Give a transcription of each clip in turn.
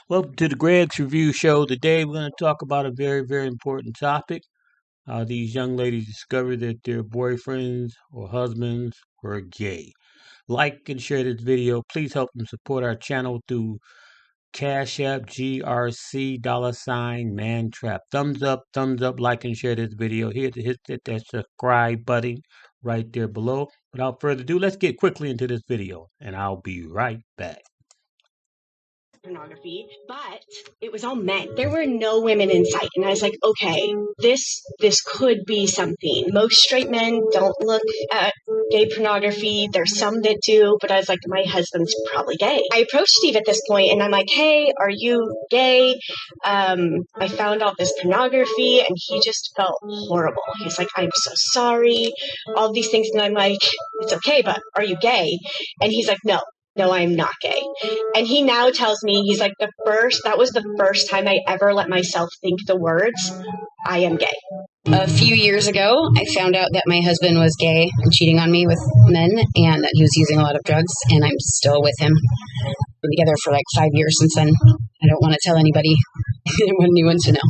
Welcome to the Greg's Review Show. Today we're going to talk about a very, very important topic. How these young ladies discover that their boyfriends or husbands were gay. Like and share this video. Please help them support our channel through Cash App GRC $mantrap. Thumbs up, like and share this video. Hit that subscribe button right there below. Without further ado, let's get quickly into this video, and I'll be right back. Pornography, but it was all men. There were no women in sight, and I was like, okay, this could be something. Most straight men don't look at gay pornography. There's some that do, but I was like, my husband's probably gay. I approached Steve at this point, and I'm like, hey, are you gay? I found out this pornography, and he just felt horrible. He's like, I'm so sorry, all these things, and I'm like, it's okay, but are you gay? And he's like, no, I'm not gay. And he now tells me, he's like, that was the first time I ever let myself think the words, I am gay. A few years ago, I found out that my husband was gay and cheating on me with men, and that he was using a lot of drugs, and I'm still with him. We're together for like 5 years since then. I don't want to tell anybody. I don't want anyone to know.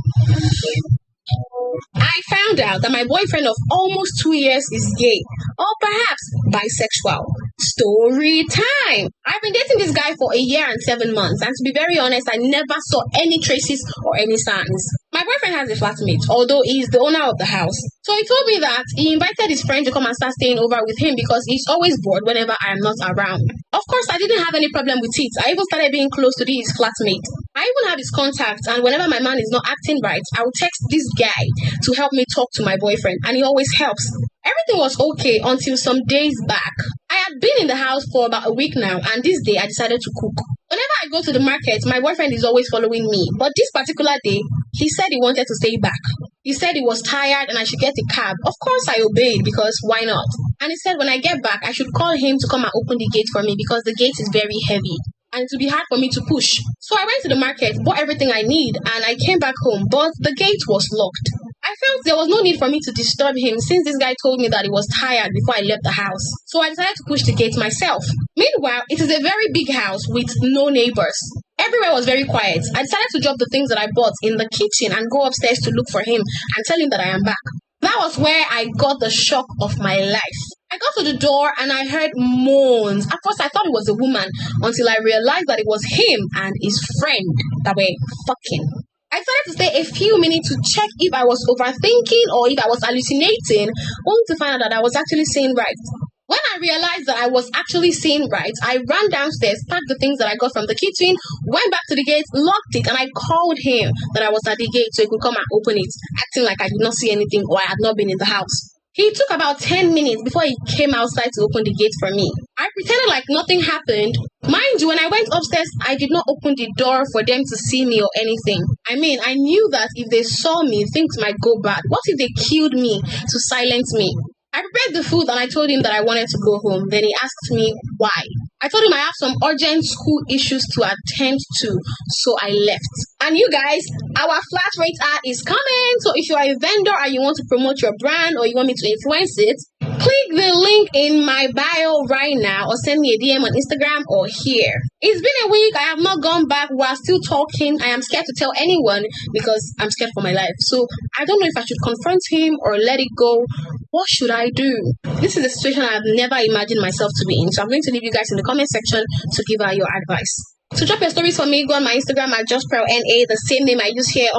I found out that my boyfriend of almost 2 years is gay, or perhaps bisexual. Story time! I've been dating this guy for 1 year and 7 months, and to be very honest, I never saw any traces or any signs. My boyfriend has a flatmate, although he is the owner of the house. So he told me that he invited his friend to come and start staying over with him because he's always bored whenever I am not around. Of course, I didn't have any problem with it. I even started being close to his flatmate. I even have his contacts, and whenever my man is not acting right, I will text this guy to help me talk to my boyfriend, and he always helps. Everything was okay until some days back. I had been in the house for about a week now, and this day I decided to cook. Whenever I go to the market, my boyfriend is always following me, but this particular day, he said he wanted to stay back. He said he was tired and I should get a cab. Of course I obeyed because why not? And he said when I get back, I should call him to come and open the gate for me because the gate is very heavy and it would be hard for me to push. So I went to the market, bought everything I need, and I came back home, but the gate was locked. I felt there was no need for me to disturb him since this guy told me that he was tired before I left the house. So I decided to push the gate myself. Meanwhile, it is a very big house with no neighbors. Everywhere was very quiet. I decided to drop the things that I bought in the kitchen and go upstairs to look for him and tell him that I am back. That was where I got the shock of my life. I got to the door and I heard moans. At first I thought it was a woman until I realized that it was him and his friend that were fucking. I decided to stay a few minutes to check if I was overthinking or if I was hallucinating, only to find out that I was actually seeing right. When I realized that I was actually seeing right, I ran downstairs, packed the things that I got from the kitchen, went back to the gate, locked it, and I called him that I was at the gate so he could come and open it, acting like I did not see anything or I had not been in the house. He took about 10 minutes before he came outside to open the gate for me. I pretended like nothing happened. Mind you, when I went upstairs, I did not open the door for them to see me or anything. I mean, I knew that if they saw me, things might go bad. What if they killed me to silence me? I prepared the food and I told him that I wanted to go home. Then he asked me why. I told him I have some urgent school issues to attend to, so I left. And you guys, our flat rate ad is coming. So if you are a vendor and you want to promote your brand or you want me to influence it, click the link in my bio right now or send me a DM on Instagram or here. It's been a week. I have not gone back. We are still talking. I am scared to tell anyone because I'm scared for my life. So I don't know if I should confront him or let it go. What should I do? This is a situation I have never imagined myself to be in. So I'm going to leave you guys in the comment section to give out your advice. So drop your stories for me. Go on my Instagram at JustPearlNA, the same name I use here.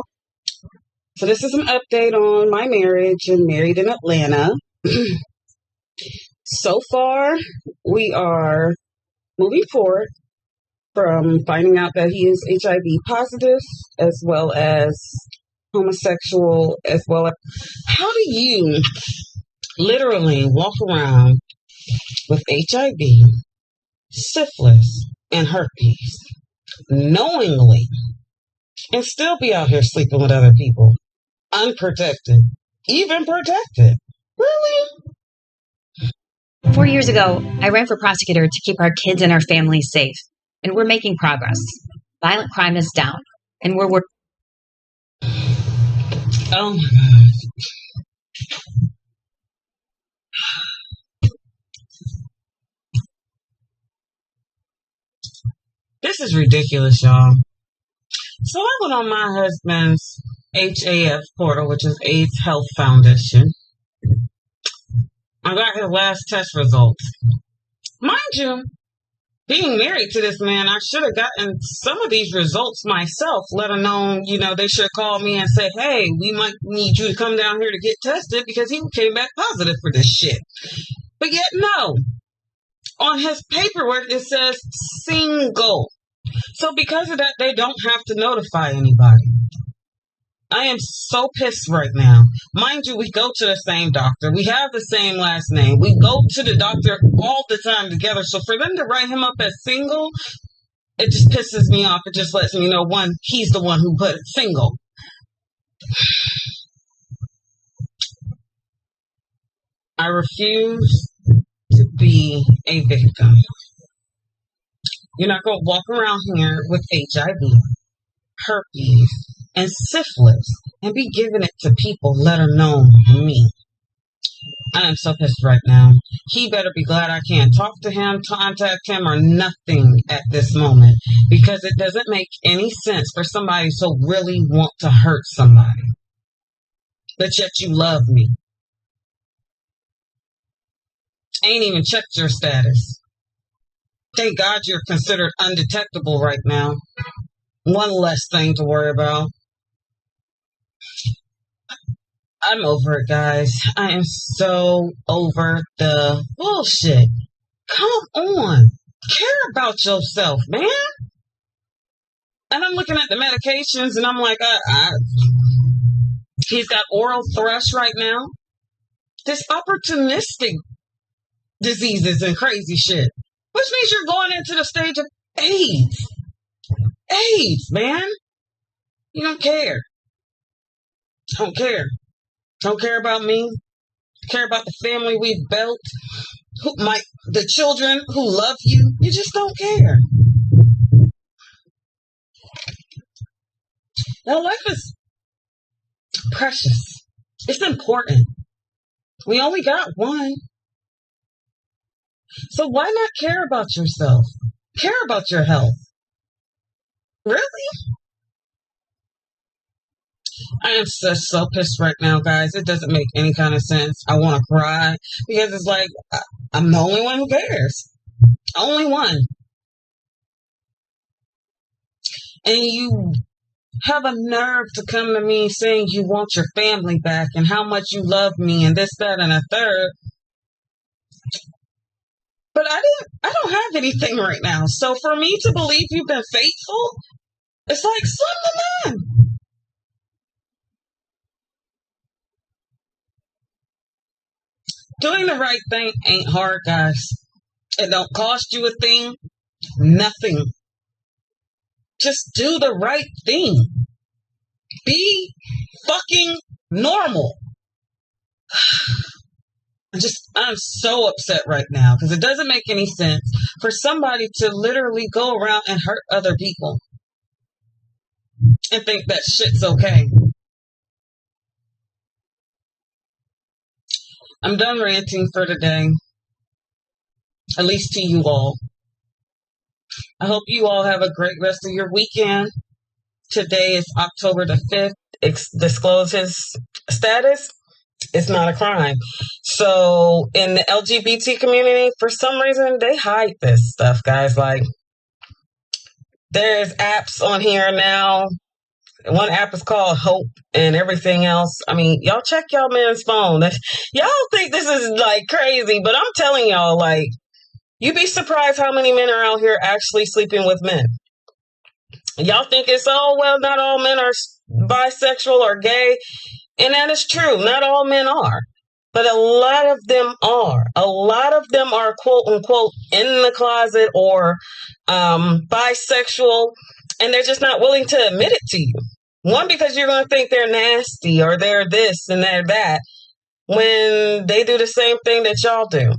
So this is an update on my marriage and married in Atlanta. So far, we are moving forward from finding out that he is HIV positive as well as homosexual as well as... How do you literally walk around with HIV, syphilis, and herpes knowingly and still be out here sleeping with other people unprotected, even protected? Really? 4 years ago, I ran for prosecutor to keep our kids and our families safe, and we're making progress. Violent crime is down, and we're working. Oh my God. This is ridiculous, y'all. So I went on my husband's HAF portal, which is AIDS Health Foundation. I got his last test results. Mind you, being married to this man, I should have gotten some of these results myself, let alone, they should have called me and said, hey, we might need you to come down here to get tested because he came back positive for this shit. But yet, no. On his paperwork, it says single. So because of that, they don't have to notify anybody. I am so pissed right now. Mind you, we go to the same doctor. We have the same last name. We go to the doctor all the time together. So for them to write him up as single, it just pisses me off. It just lets me know, one, he's the one who put it single. I refuse to be a victim. You're not going to walk around here with HIV, herpes, and syphilis and be giving it to people, let alone me. I am so pissed right now. He better be glad I can't talk to him, contact him, or nothing at this moment, because it doesn't make any sense for somebody to really want to hurt somebody, but yet you love me. I ain't even checked your status. Thank God you're considered undetectable right now. One less thing to worry about. I'm over it, guys. I am so over the bullshit. Come on. Care about yourself, man. And I'm looking at the medications and I'm like, he's got oral thrush right now. This opportunistic diseases and crazy shit. Which means you're going into the stage of AIDS. AIDS, man. You don't care. Don't care. Don't care about me. Care about the family we've built. The children who love you. You just don't care. Now, life is precious. It's important. We only got one. So why not care about yourself? Care about your health. Really? I am so pissed right now, guys. It doesn't make any kind of sense. I want to cry because it's like, I'm the only one who cares. Only one. And you have a nerve to come to me saying you want your family back and how much you love me and this, that, and a third. But I don't have anything right now. So for me to believe you've been faithful, it's like, son of a man. Doing the right thing ain't hard, guys. It don't cost you a thing. Nothing. Just do the right thing. Be fucking normal. I'm so upset right now because it doesn't make any sense for somebody to literally go around and hurt other people and think that shit's okay. I'm done ranting for today. At least to you all. I hope you all have a great rest of your weekend. Today is October the 5th. Disclose his status. It's not a crime. So in the LGBT community, for some reason, they hide this stuff, guys. Like, there's apps on here now. One app is called Hope and everything else. I mean, y'all check y'all man's phone. Y'all think this is like crazy, but I'm telling y'all, like, you'd be surprised how many men are out here actually sleeping with men. Y'all think it's, well, not all men are bisexual or gay. And that is true. Not all men are. But a lot of them are. A lot of them are, quote unquote, in the closet or bisexual. And they're just not willing to admit it to you. One, because you're going to think they're nasty or they're this and they're that when they do the same thing that y'all do.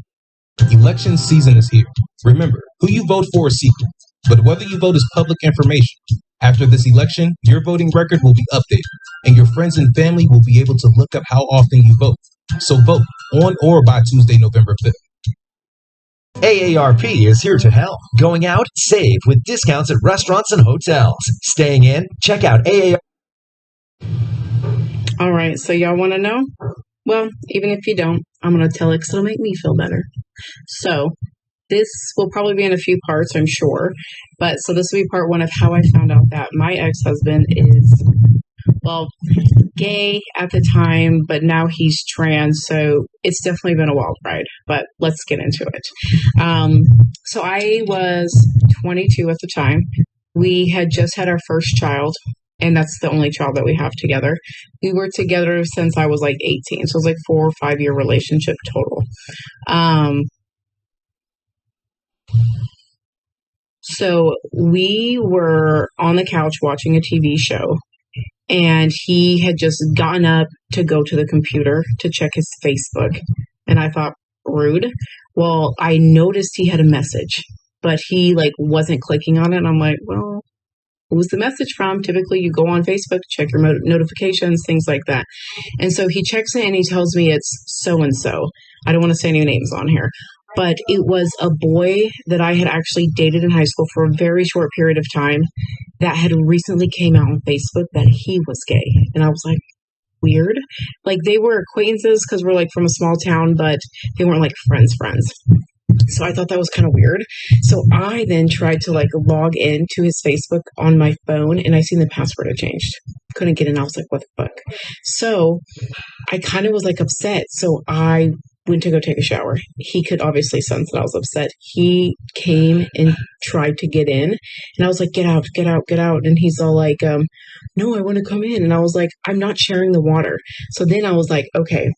Election season is here. Remember, who you vote for is secret, but whether you vote is public information. After this election, your voting record will be updated, and your friends and family will be able to look up how often you vote. So vote on or by Tuesday, November 5th. AARP is here to help. Going out? Save with discounts at restaurants and hotels. Staying in? Check out AARP. All right, so y'all want to know? Well, even if you don't, I'm going to tell it because it'll make me feel better. So this will probably be in a few parts, I'm sure. But so this will be part one of how I found out that my ex-husband is, well, gay at the time, but now he's trans. So it's definitely been a wild ride, but let's get into it. So I was 22 at the time. We had just had our first child, and that's the only child that we have together. We were together since I was like 18. So it was like 4 or 5 year relationship total. So we were on the couch watching a TV show, and he had just gotten up to go to the computer to check his Facebook. And I thought, rude. Well, I noticed he had a message, but he like wasn't clicking on it. And I'm like, well, who's the message from? Typically you go on Facebook, check your notifications, things like that. And so he checks it and he tells me it's so-and-so. I don't want to say any names on here, but it was a boy that I had actually dated in high school for a very short period of time that had recently came out on Facebook that he was gay. And I was like, weird. Like they were acquaintances because we're like from a small town, but they weren't like friends. So I thought that was kind of weird. So I then tried to like log into his Facebook on my phone, and I seen the password had changed. Couldn't get in. I was like, what the fuck? So I kind of was like upset. So I went to go take a shower. He could obviously sense that I was upset. He came and tried to get in, and I was like, get out. And he's all like, no, I want to come in. And I was like, I'm not sharing the water. So then I was like, okay,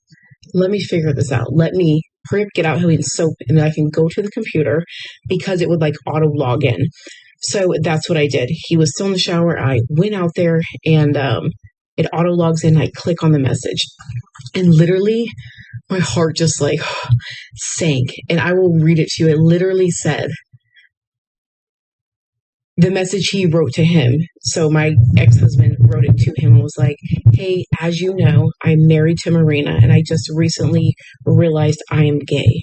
let me figure this out. Let me hurry up, get out here and soap, and then I can go to the computer because it would like auto log in. So that's what I did. He was still in the shower. I went out there and it auto logs in. I click on the message, and literally my heart just like sank. And I will read it to you. It literally said, the message he wrote to him. So my ex-husband wrote it to him and was like, hey, as you know, I'm married to Marina, and I just recently realized I am gay.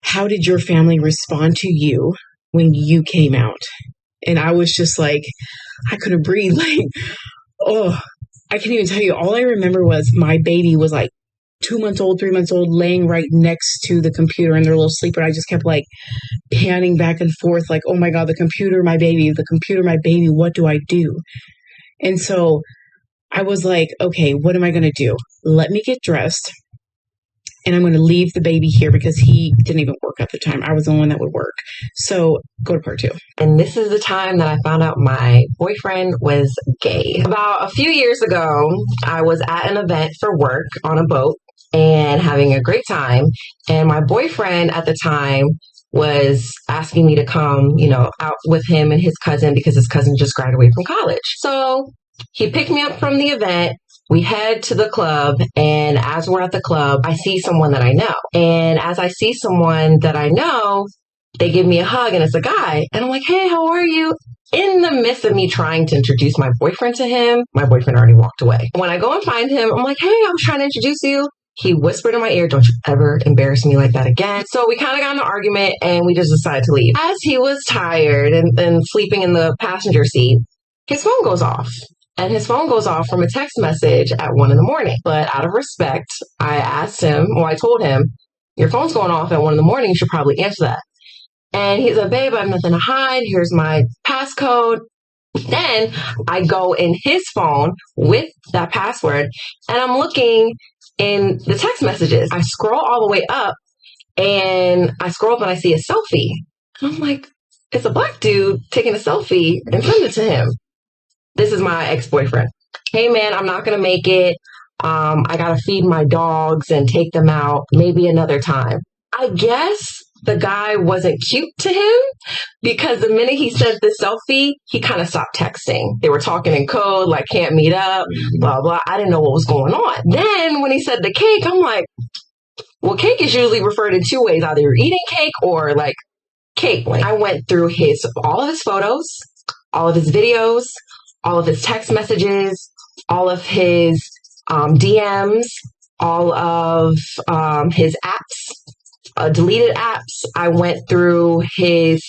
How did your family respond to you when you came out? And I was just like, I couldn't breathe. Like, oh, I can't even tell you. All I remember was my baby was like 2 months old, 3 months old, laying right next to the computer in their little sleeper. I just kept like panning back and forth, like, oh my God, the computer, my baby, what do I do? And so I was like, okay, what am I going to do? Let me get dressed, and I'm going to leave the baby here because he didn't even work at the time. I was the one that would work. So go to part two. And this is the time that I found out my boyfriend was gay. About a few years ago, I was at an event for work on a boat and having a great time. And my boyfriend at the time was asking me to come, out with him and his cousin because his cousin just graduated from college. So he picked me up from the event. We head to the club, and as we're at the club, I see someone that I know. And as I see someone that I know, they give me a hug, and it's a guy. And I'm like, hey, how are you? In the midst of me trying to introduce my boyfriend to him, my boyfriend already walked away. When I go and find him, I'm like, hey, I was trying to introduce you. He whispered in my ear, don't you ever embarrass me like that again. So we kind of got in an argument, and we just decided to leave. As he was tired and sleeping in the passenger seat, his phone goes off. And his phone goes off from a text message at 1 a.m. But out of respect, I told him, your phone's going off at 1 a.m. You should probably answer that. And he's like, babe, I have nothing to hide. Here's my passcode. Then I go in his phone with that password, and I'm looking in the text messages. I scroll all the way up, and I scroll up and I see a selfie. And I'm like, it's a black dude taking a selfie and send it to him. This is my ex-boyfriend. Hey, man, I'm not going to make it. I got to feed my dogs and take them out maybe another time. I guess the guy wasn't cute to him because the minute he sent the selfie, he kind of stopped texting. They were talking in code, like can't meet up, blah, blah. I didn't know what was going on. Then when he said the cake, I'm like, well, cake is usually referred in two ways. Either you're eating cake or like cake. I went through all of his photos, all of his videos, all of his text messages, all of his DMs, all of his apps. deleted apps. I went through his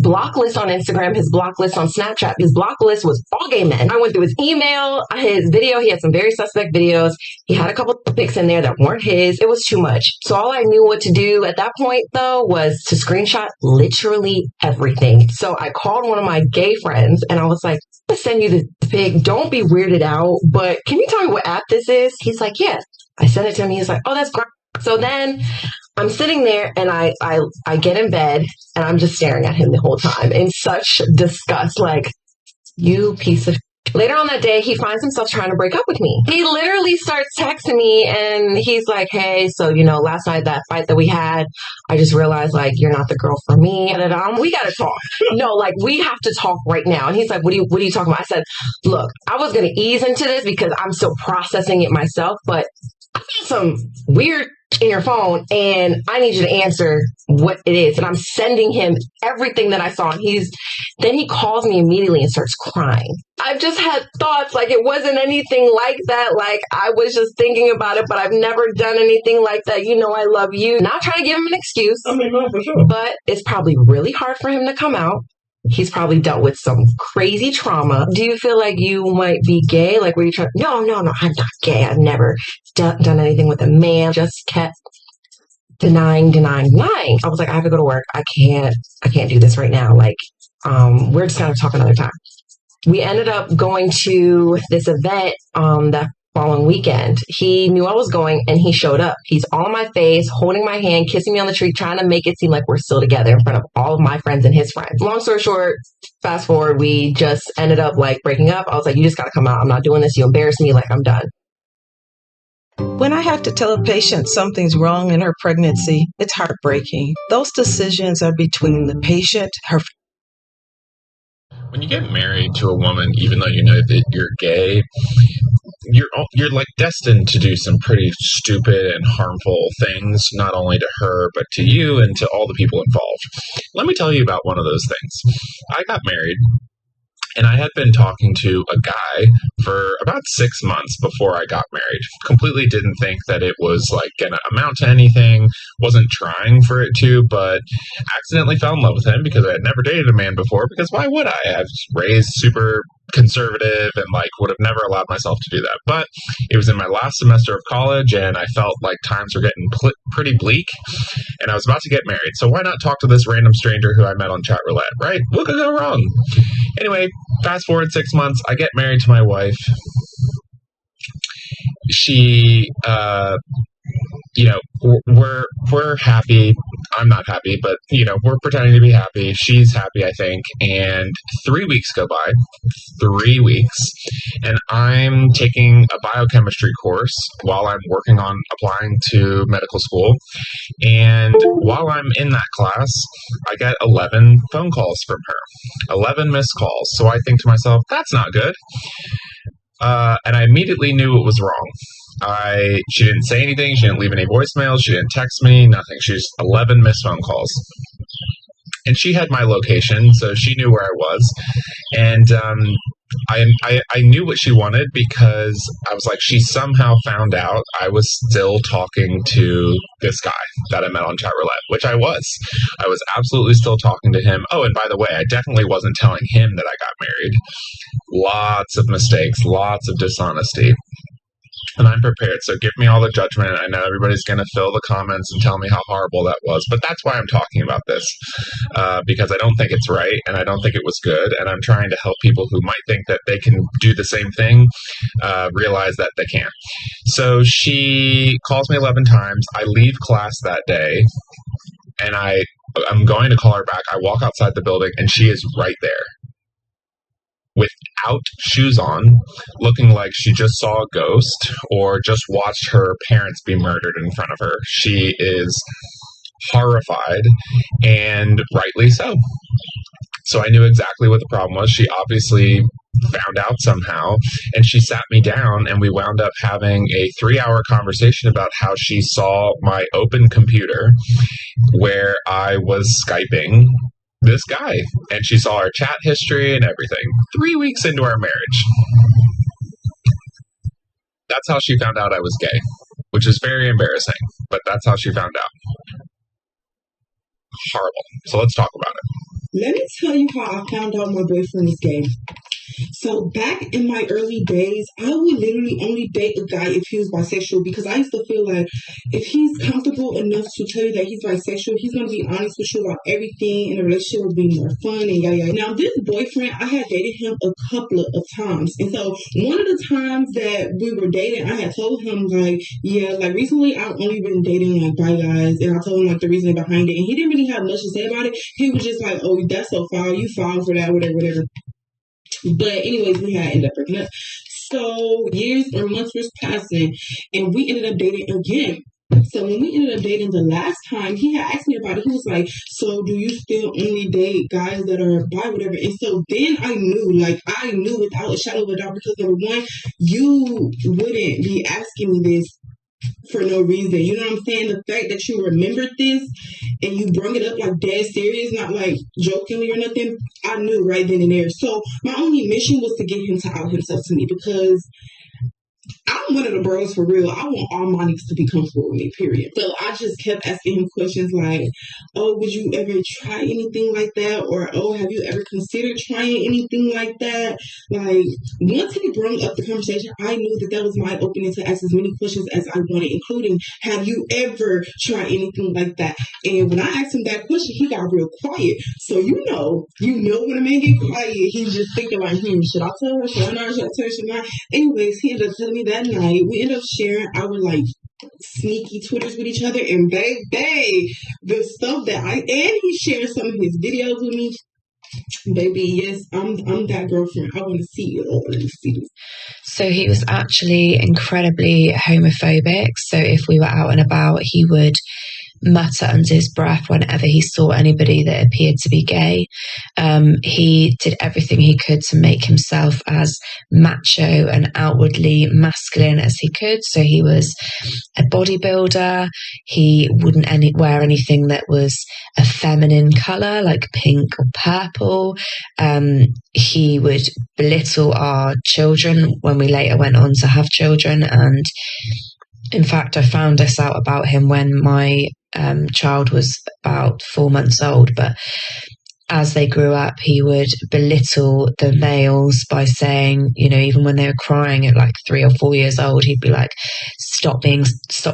block list on Instagram, his block list on Snapchat. His block list was all gay men. I went through his email, his video. He had some very suspect videos. He had a couple of pics in there that weren't his. It was too much. So all I knew what to do at that point, though, was to screenshot literally everything. So I called one of my gay friends and I was like, I'm gonna send you this pic. Don't be weirded out, but can you tell me what app this is? He's like, yeah. I sent it to him. He's like, oh, that's great. So then I'm sitting there and I get in bed and I'm just staring at him the whole time in such disgust, like, you piece of. Later on that day, he finds himself trying to break up with me. He literally starts texting me and he's like, hey, so, last night, that fight that we had, I just realized, like, you're not the girl for me. And we got to talk. No, like, we have to talk right now. And he's like, what are you talking about? I said, look, I was going to ease into this because I'm still processing it myself, but I found some weird in your phone and I need you to answer what it is. And I'm sending him everything that I saw. And then he calls me immediately and starts crying. I've just had thoughts like it wasn't anything like that. Like I was just thinking about it, but I've never done anything like that. I love you. Not trying to give him an excuse. I mean, no, for sure. But it's probably really hard for him to come out. He's probably dealt with some crazy trauma. Do you feel like you might be gay? Like, were you trying? No, I'm not gay. I've never done anything with a man. Just kept denying. I was like, I have to go to work. I can't do this right now. Like, we're just gonna talk another time. We ended up going to this event that following weekend. He knew I was going and he showed up. He's all in my face, holding my hand, kissing me on the cheek, trying to make it seem like we're still together in front of all of my friends and his friends. Long story short, fast forward, we just ended up like breaking up. I was like, you just got to come out. I'm not doing this. You embarrass me. Like, I'm done. When I have to tell a patient something's wrong in her pregnancy, it's heartbreaking. Those decisions are between the patient, her. When you get married to a woman, even though you know that you're gay, you're like destined to do some pretty stupid and harmful things, not only to her, but to you and to all the people involved. Let me tell you about one of those things. I got married, and I had been talking to a guy for about 6 months before I got married. Completely didn't think that it was like going to amount to anything, wasn't trying for it to, but accidentally fell in love with him because I had never dated a man before, because why would I? I was raised super conservative and like would have never allowed myself to do that. But it was in my last semester of college and I felt like times were getting pretty bleak and I was about to get married. So why not talk to this random stranger who I met on chat roulette, right? What could go wrong? Anyway, fast forward 6 months, I get married to my wife. She, we're happy. I'm not happy, but, we're pretending to be happy. She's happy, I think. And 3 weeks go by. 3 weeks. And I'm taking a biochemistry course while I'm working on applying to medical school. And while I'm in that class, I get 11 phone calls from her. 11 missed calls. So I think to myself, that's not good. And I immediately knew it was wrong. She didn't say anything. She didn't leave any voicemails. She didn't text me. Nothing. She's 11 missed phone calls. And she had my location, so she knew where I was. And I knew what she wanted because I was like, she somehow found out I was still talking to this guy that I met on chat roulette, which I was. I was absolutely still talking to him. Oh, and by the way, I definitely wasn't telling him that I got married. Lots of mistakes, lots of dishonesty. And I'm prepared, so give me all the judgment. I know everybody's going to fill the comments and tell me how horrible that was, but that's why I'm talking about this, because I don't think it's right, and I don't think it was good, and I'm trying to help people who might think that they can do the same thing, realize that they can't. So she calls me 11 times. I leave class that day, and I'm going to call her back. I walk outside the building, and she is right there, without shoes on, looking like she just saw a ghost or just watched her parents be murdered in front of her. She is horrified, and rightly so. So I knew exactly what the problem was. She obviously found out somehow, and she sat me down, and we wound up having a 3-hour conversation about how she saw my open computer where I was Skyping this guy, and she saw our chat history and everything 3 weeks into our marriage. That's how she found out I was gay, which is very embarrassing, but that's how she found out. horrible. So let's talk about it. Let me tell you how I found out my boyfriend was gay. So back in my early days, I would literally only date a guy if he was bisexual, because I used to feel like if he's comfortable enough to tell you that he's bisexual, he's going to be honest with you about everything, and the relationship will be more fun and yada yada. Now, this boyfriend, I had dated him a couple of times. And so one of the times that we were dating, I had told him, like, yeah, like recently I've only been dating like bi guys. And I told him like the reason behind it. And he didn't really have much to say about it. He was just like, oh, that's so foul. You foul for that, whatever, whatever. But anyways, we had ended up breaking up. So years or months was passing, and we ended up dating again. So when we ended up dating the last time, he had asked me about it. He was like, so do you still only date guys that are bi, whatever? And so then I knew without a shadow of a doubt, because number one, you wouldn't be asking me this for no reason. You know what I'm saying? The fact that you remembered this and you brought it up like dead serious, not like jokingly or nothing, I knew right then and there. So my only mission was to get him to out himself to me, because I'm one of the bros for real. I want all my niggas to be comfortable with me, period. So I just kept asking him questions like, oh, would you ever try anything like that? Or, oh, have you ever considered trying anything like that? Like, once he brought up the conversation, I knew that was my opening to ask as many questions as I wanted, including, have you ever tried anything like that? And when I asked him that question, he got real quiet. So you know when a man get quiet, he's just thinking like, should I tell her? Should I not? Should I tell her? Should I not? Anyways, he ended up telling me that night. We ended up sharing our like sneaky Twitters with each other, and baby, the stuff that and he shared some of his videos with me. Baby, yes, I'm that girlfriend. I want to see it all. Let me see this. So he was actually incredibly homophobic. So if we were out and about, he would mutter under his breath whenever he saw anybody that appeared to be gay. He did everything he could to make himself as macho and outwardly masculine as he could. So he was a bodybuilder. He wouldn't wear anything that was a feminine color like pink or purple. He would belittle our children when we later went on to have children. And in fact, I found this out about him when my child was about 4 months old. But as they grew up, he would belittle the males by saying, even when they were crying at like 3 or 4 years old, he'd be like, stop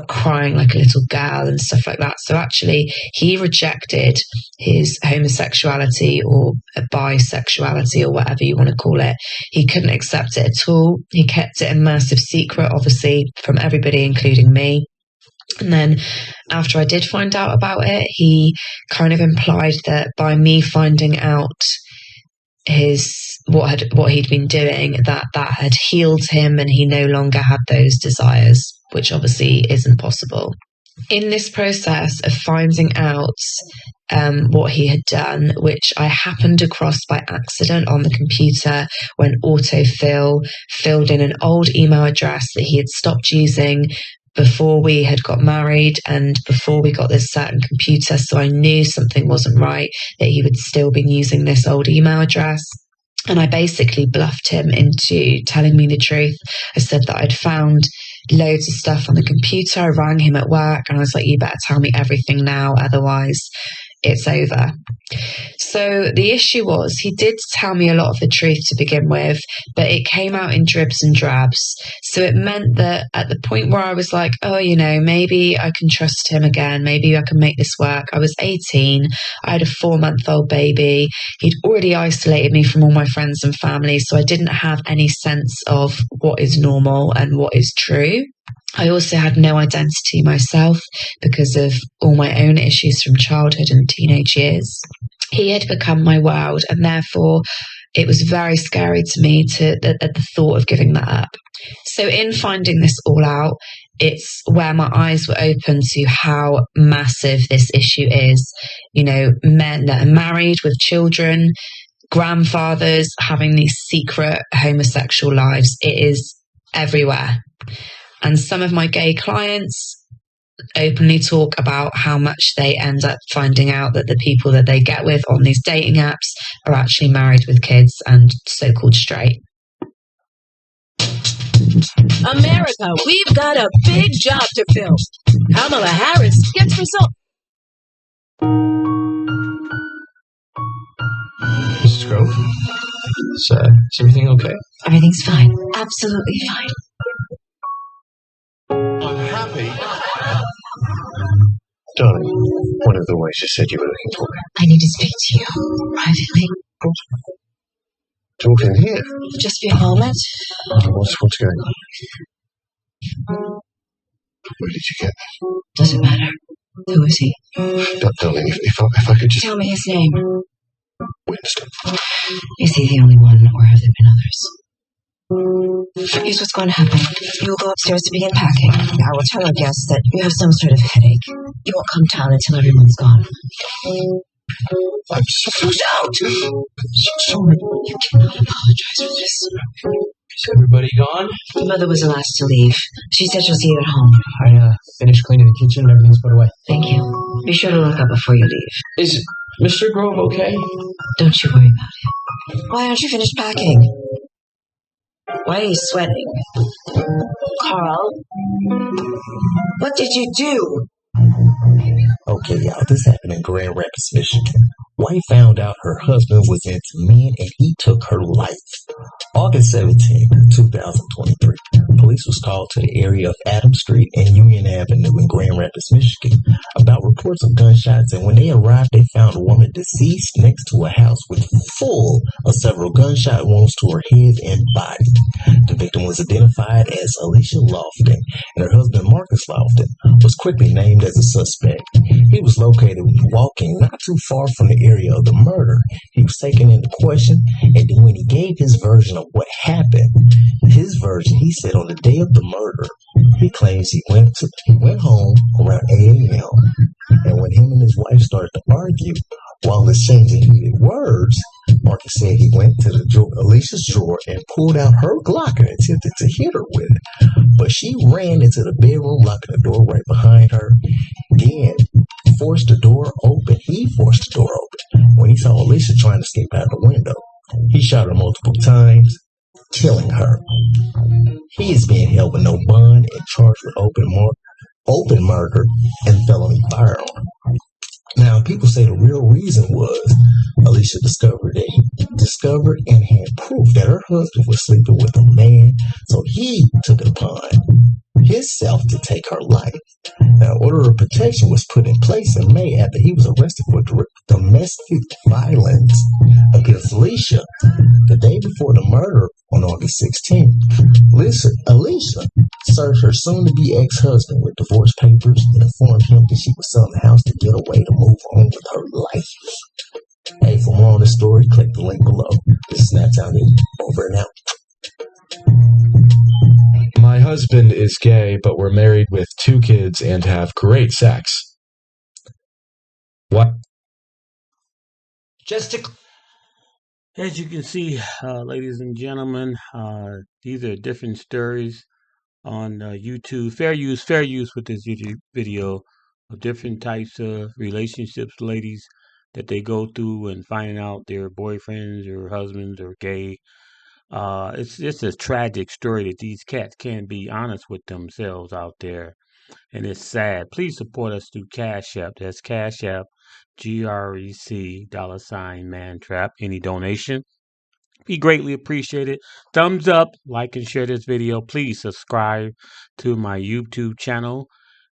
crying like a little girl and stuff like that. So actually, he rejected his homosexuality or bisexuality or whatever you want to call it. He couldn't accept it at all. He kept it a massive secret, obviously, from everybody, including me. And then after I did find out about it, he kind of implied that by me finding out what he'd been doing, that had healed him and he no longer had those desires, which obviously isn't possible. In this process of finding out what he had done, which I happened across by accident on the computer when autofill filled in an old email address that he had stopped using before we had got married and before we got this certain computer. So I knew something wasn't right, that he would still been using this old email address. And I basically bluffed him into telling me the truth. I said that I'd found loads of stuff on the computer. I rang him at work and I was like, you better tell me everything now, otherwise it's over. So the issue was, he did tell me a lot of the truth to begin with, but it came out in dribs and drabs. So it meant that at the point where I was like, oh, maybe I can trust him again. Maybe I can make this work. I was 18. I had a 4-month-old baby. He'd already isolated me from all my friends and family. So I didn't have any sense of what is normal and what is true. I also had no identity myself because of all my own issues from childhood and teenage years. He had become my world, and therefore it was very scary to me at the thought of giving that up. So in finding this all out, it's where my eyes were open to how massive this issue is. Men that are married with children, grandfathers having these secret homosexual lives. It is everywhere. And some of my gay clients openly talk about how much they end up finding out that the people that they get with on these dating apps are actually married with kids and so-called straight. America, we've got a big job to fill. Kamala Harris gets results. Mrs. Grove, is everything okay? Everything's fine. Absolutely fine. Unhappy? Darling, one of the ways you said you were looking for me. I need to speak to you privately. Talk in here. Just be a moment. What's going on? Where did you get that? Doesn't matter. Who is he? Darling, if I could just... Tell me his name. Winston. Is he the only one, or have there been others? Here's what's going to happen. You will go upstairs to begin packing. I will tell our guests that you have some sort of headache. You won't come down until everyone's gone. I'm so out. Sorry. You cannot apologize for this. Is everybody gone? Mother was the last to leave. She said she'll see you at home. I finished cleaning the kitchen. Everything's put away. Thank you. Be sure to look up before you leave. Is Mr. Grove okay? Don't you worry about him. Why aren't you finished packing? Why are you sweating? Carl? What did you do? Okay, y'all, this happened in Grand Rapids, Michigan. Wife found out her husband was into men and he took her life. August 17, 2023, police was called to the area of Adams Street and Union Avenue in Grand Rapids, Michigan about reports of gunshots, and when they arrived, they found a woman deceased next to a house with full of several gunshot wounds to her head and body. The victim was identified as Alicia Lofton, and her husband, Marcus Lofton, was quickly named as a suspect. He was located walking not too far from the area of the murder. He was taken into question, and then when he gave his version of what happened, his version, he said on the day of the murder, he claims he went home around 8 a.m. and when him and his wife started to argue, while exchanging heated words, Marcus said he went to Alicia's drawer and pulled out her Glock and attempted to hit her with it. But she ran into the bedroom, locking the door right behind her. Then forced the door open. He forced the door open. When he saw Alicia trying to escape out the window, he shot her multiple times, killing her. He is being held with no bond and charged with open murder and felony firearm. Now, people say the real reason was Alicia discovered and had proof that her husband was sleeping with a man, so he took it upon himself to take her life. Now, order of protection was put in place in May after he was arrested for domestic violence against Alicia. The day before the murder, on August 16th, Alicia served her soon-to-be ex-husband with divorce papers and informed him that she was selling the house to get away to move on with her life. Hey, for more on this story, click the link below. This is Snaptown over and out. My husband is gay, but we're married with 2 kids and have great sex. What? Just to... As you can see, ladies and gentlemen, these are different stories on YouTube. Fair use with this YouTube video of different types of relationships, ladies, that they go through and finding out their boyfriends or husbands are gay. It's just a tragic story that these cats can't be honest with themselves out there. And it's sad. Please support us through Cash App. That's Cash App, GREC, $mantrap. Any donation be greatly appreciated. Thumbs up, like and share this video. Please subscribe to my YouTube channel.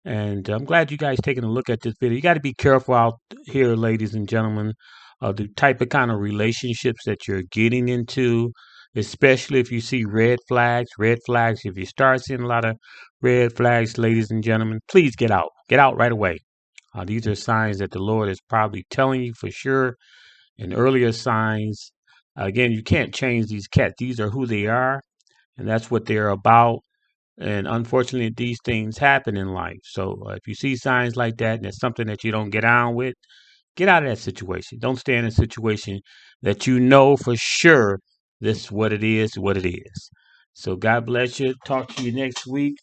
And I'm glad you guys taking a look at this video. You got to be careful out here, ladies and gentlemen, of the type of kind of relationships that you're getting into, especially if you see red flags. Red flags, if you start seeing a lot of red flags, ladies and gentlemen, please get out. Get out right away. These are signs that the Lord is probably telling you for sure, and earlier signs. Again, you can't change these cats. These are who they are, and that's what they're about. And unfortunately, these things happen in life. So if you see signs like that and it's something that you don't get on with, get out of that situation. Don't stay in a situation that you know for sure this is what it is, what it is. So God bless you. Talk to you next week.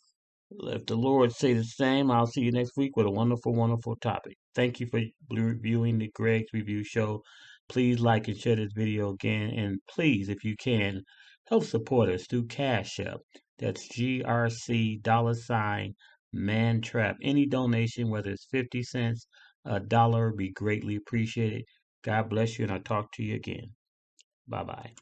If the Lord say the same, I'll see you next week with a wonderful, wonderful topic. Thank you for viewing the Greg's Review Show. Please like and share this video again. And please, if you can, help support us through Cash App. That's GRC $mantrap. Any donation, whether it's 50 cents, A dollar would be greatly appreciated. God bless you, and I'll talk to you again. Bye bye.